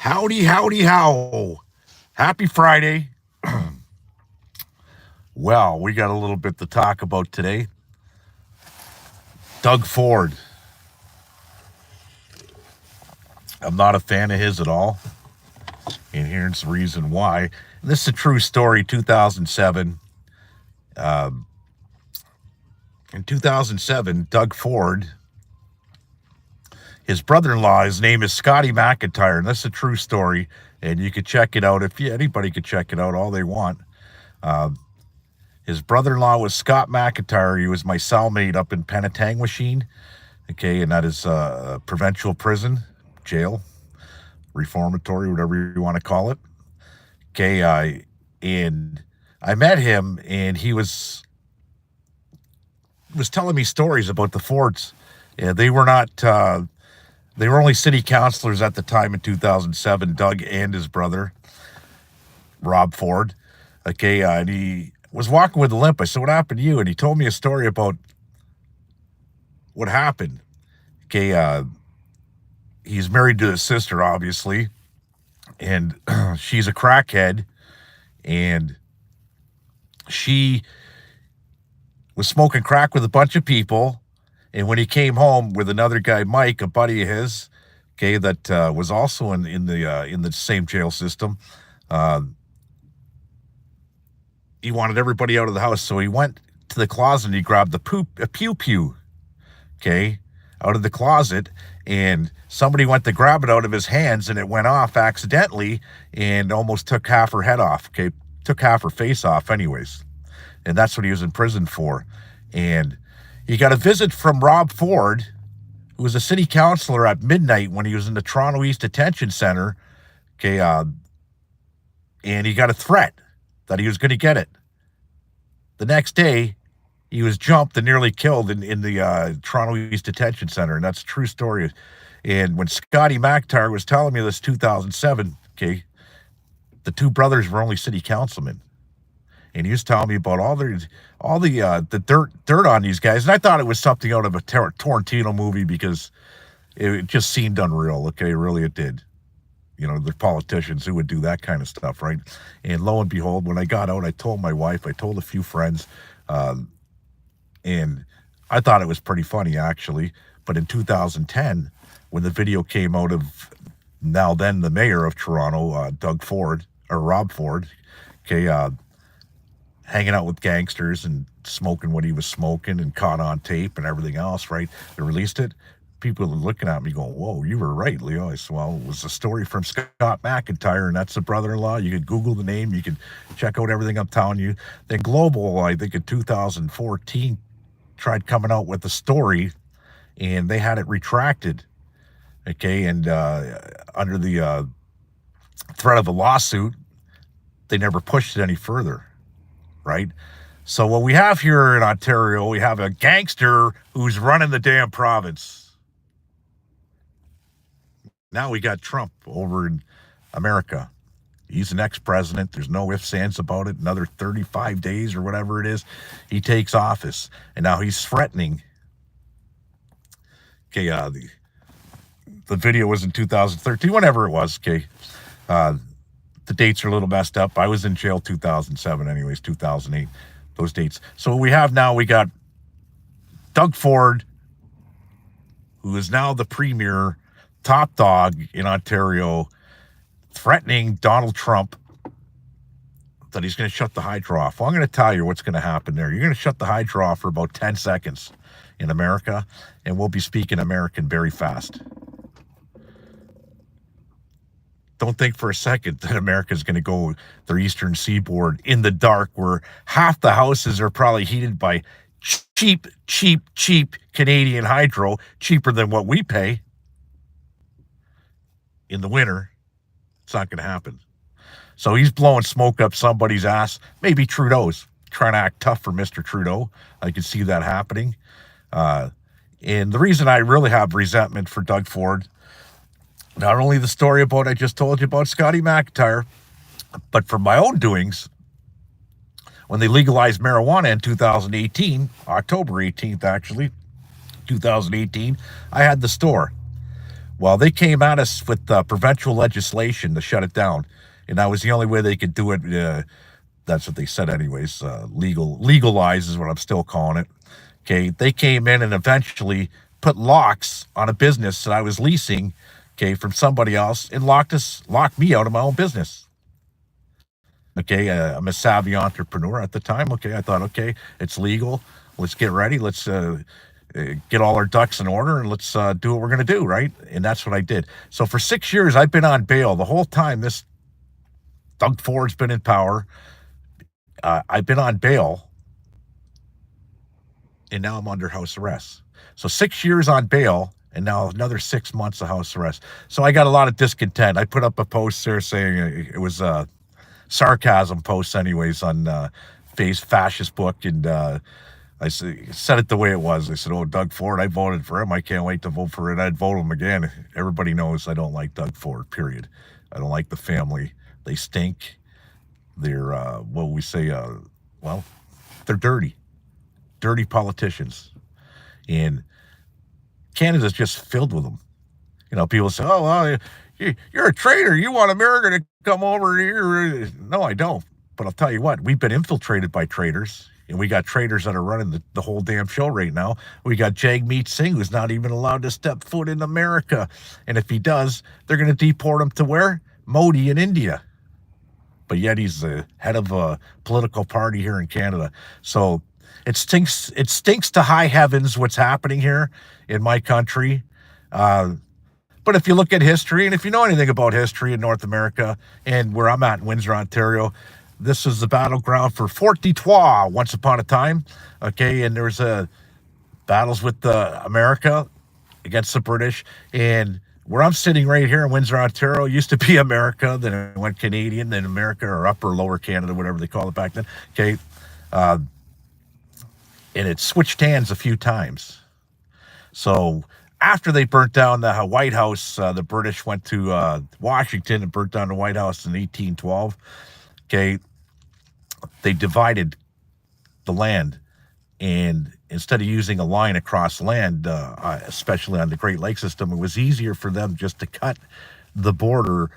Howdy, howdy, how. Happy Friday. Well, we got a little bit to talk about today. Doug Ford. I'm not a fan of his at all. And here's the reason why. This is a true story, 2007. In 2007, Doug Ford, his brother-in-law, his name is Scotty McIntyre, and this is a true story, and you could check it out. Anybody could check it out all they want. His brother-in-law was Scott McIntyre. He was my cellmate up in Penetangwisheen, okay, and that is provincial prison, jail, reformatory, whatever you want to call it. Okay, and I met him, and he was telling me stories about the Fords. Yeah, they were not. They were only city councilors at the time in 2007. Doug and his brother, Rob Ford. Okay, and he was walking with a limp. I said, "What happened to you?" And he told me a story about what happened. Okay, he's married to his sister, obviously, and she's a crackhead, and she was smoking crack with a bunch of people. And when he came home with another guy, Mike, a buddy of his, okay, that was also in the same jail system, he wanted everybody out of the house. So he went to the closet and he grabbed a pew, okay, out of the closet, and somebody went to grab it out of his hands, and it went off accidentally and almost took half her head off, okay, took half her face off anyways. And that's what he was in prison for. And he got a visit from Rob Ford, who was a city councilor, at midnight when he was in the Toronto East Detention Center, okay, and he got a threat that he was going to get it. The next day, he was jumped and nearly killed in the Toronto East Detention Center, and that's a true story. And when Scotty McIntyre was telling me this 2007, okay, the two brothers were only city councilmen. And he was telling me about all the dirt on these guys. And I thought it was something out of a Tarantino movie because it just seemed unreal. Okay, really it did. You know, the politicians who would do that kind of stuff, right? And lo and behold, when I got out, I told my wife, I told a few friends, and I thought it was pretty funny, actually. But in 2010, when the video came out of now then the mayor of Toronto, Doug Ford, or Rob Ford, okay, hanging out with gangsters and smoking what he was smoking and caught on tape and everything else, right? They released it. People were looking at me going, "Whoa, you were right, Leo." I said, "Well, it was a story from Scott McIntyre, and that's the brother-in-law. You could Google the name. You could check out everything I'm telling you." Then Global, I think in 2014, tried coming out with a story, and they had it retracted, okay? And under the threat of a lawsuit, they never pushed it any further. Right? So what we have here in Ontario, we have a gangster who's running the damn province. Now we got Trump over in America. He's an ex-president. There's no ifs, ands about it. Another 35 days or whatever it is, he takes office. And now he's threatening. Okay, the video was in 2013, whatever it was, okay. The dates are a little messed up. I was in jail 2007 anyways, 2008, those dates. So what we have now, we got Doug Ford, who is now the premier, top dog in Ontario, threatening Donald Trump that he's going to shut the hydro off. Well, I'm going to tell you what's going to happen there. You're going to shut the hydro off for about 10 seconds in America, and we'll be speaking American very fast. Don't think for a second that America is going to go their eastern seaboard in the dark, where half the houses are probably heated by cheap Canadian hydro, cheaper than what we pay in the winter. It's not going to happen. So he's blowing smoke up somebody's ass, maybe Trudeau's, trying to act tough for Mr. Trudeau. I can see that happening. And the reason I really have resentment for Doug Ford, not only the story about I just told you about Scotty McIntyre, but for my own doings, when they legalized marijuana in 2018, October 18th actually, 2018, I had the store. Well, they came at us with provincial legislation to shut it down, and that was the only way they could do it. That's what they said, anyways. Legalize is what I'm still calling it. Okay, they came in and eventually put locks on a business that I was leasing, okay, from somebody else, and locked me out of my own business. Okay, I'm a savvy entrepreneur at the time. Okay, I thought, okay, it's legal. Let's get ready. Let's get all our ducks in order, and let's do what we're going to do, right? And that's what I did. So for 6 years, I've been on bail the whole time. This Doug Ford's been in power. I've been on bail, and now I'm under house arrest. So 6 years on bail, and now another 6 months of house arrest. So I got a lot of discontent. I put up a post there saying it was sarcasm posts, anyways, on Fascist Book, and I said it the way it was. I said, "Oh, Doug Ford, I voted for him. I can't wait to vote for it. I'd vote him again." Everybody knows I don't like Doug Ford. Period. I don't like the family. They stink. They're what we say. Well, they're dirty politicians, and Canada's just filled with them. You know, people say, "Oh, well, you're a traitor. You want America to come over here?" No, I don't. But I'll tell you what, we've been infiltrated by traitors, and we got traitors that are running the whole damn show right now. We got Jagmeet Singh, who's not even allowed to step foot in America. And if he does, they're going to deport him to where? Modi in India. But yet he's the head of a political party here in Canada. So it stinks to high heavens what's happening here in my country. But if you look at history, and if you know anything about history in North America and where I'm at in Windsor, Ontario, this is the battleground for Fort Detroit once upon a time. Okay, and there's battles with America against the British. And where I'm sitting right here in Windsor, Ontario, used to be America, then it went Canadian, then America, or Upper Lower Canada, whatever they call it back then. Okay, and it switched hands a few times. So after they burnt down the White House, the British went to Washington and burnt down the White House in 1812. Okay, they divided the land, and instead of using a line across land, especially on the Great Lakes system, it was easier for them just to cut the border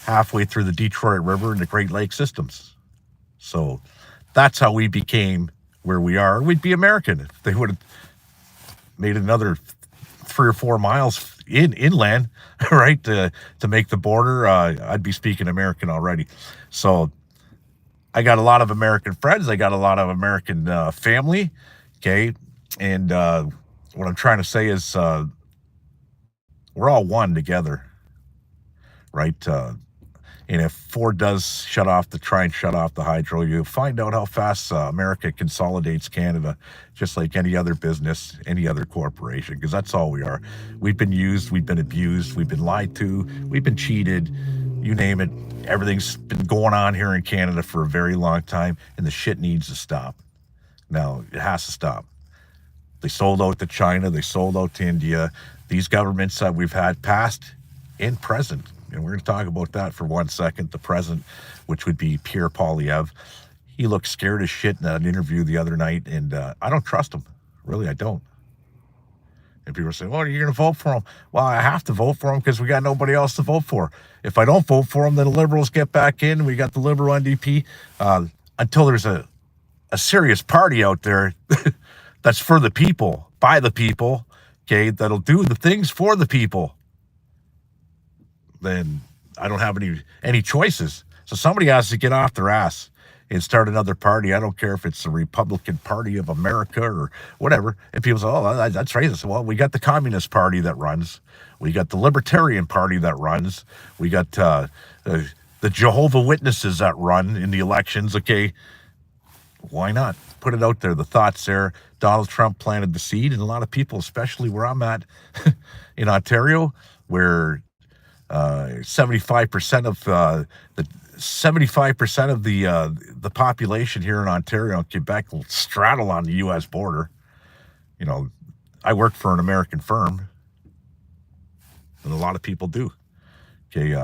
halfway through the Detroit River and the Great Lakes systems. So that's how we became where we are. We'd be American if they would have made another 3 or 4 miles inland, right, to make the border. I'd be speaking American already. So I got a lot of American friends. I got a lot of American family. Okay, and what I'm trying to say is we're all one together, right? And if Ford does try and shut off the hydro, you'll find out how fast America consolidates Canada, just like any other business, any other corporation, because that's all we are. We've been used, we've been abused, we've been lied to, we've been cheated, you name it. Everything's been going on here in Canada for a very long time, and the shit needs to stop. Now, it has to stop. They sold out to China, they sold out to India. These governments that we've had past and present, and we're going to talk about that for 1 second. The present, which would be Pierre Poilievre. He looked scared as shit in that interview the other night, and I don't trust him. Really, I don't. And people say, well, are you going to vote for him? Well, I have to vote for him because we got nobody else to vote for. If I don't vote for him, then the Liberals get back in. We got the Liberal NDP. Until there's a serious party out there that's for the people, by the people, okay, that'll do the things for the people, then I don't have any choices. So somebody has to get off their ass and start another party. I don't care if it's the Republican Party of America or whatever. And people say, oh, that's racist. Well, we got the Communist Party that runs. We got the Libertarian Party that runs. We got the Jehovah Witnesses that run in the elections. Okay, why not? Put it out there. The thoughts there. Donald Trump planted the seed, and a lot of people, especially where I'm at in Ontario, where 75% of the population here in Ontario and Quebec will straddle on the U.S. border. You know, I work for an American firm, and a lot of people do. Okay,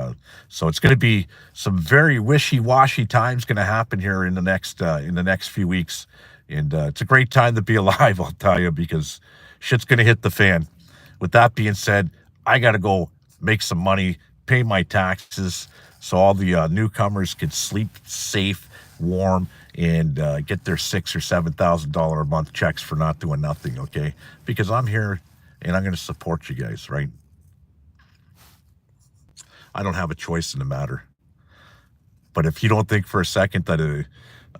so it's going to be some very wishy-washy times going to happen here in the next few weeks, and it's a great time to be alive, I'll tell you, because shit's going to hit the fan. With that being said, I got to go make some money, pay my taxes, so all the newcomers can sleep safe, warm, and get their $6,000 or $7,000 a month checks for not doing nothing. Okay, because I'm here and I'm going to support you guys. Right? I don't have a choice in the matter. But if you don't think for a second that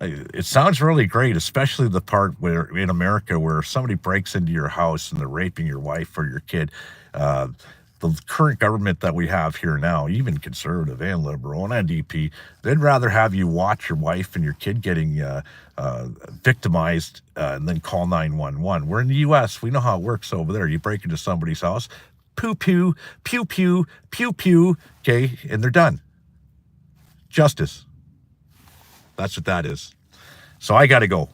it sounds really great, especially the part where in America where somebody breaks into your house and they're raping your wife or your kid. Uh, the current government that we have here now, even conservative and liberal and NDP, they'd rather have you watch your wife and your kid getting victimized and then call 911. We're in the U.S. We know how it works over there. You break into somebody's house, pew, pew, pew, pew, pew, pew, okay, and they're done. Justice. That's what that is. So I got to go.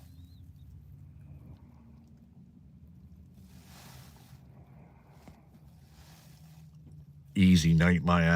Easy night, my ass.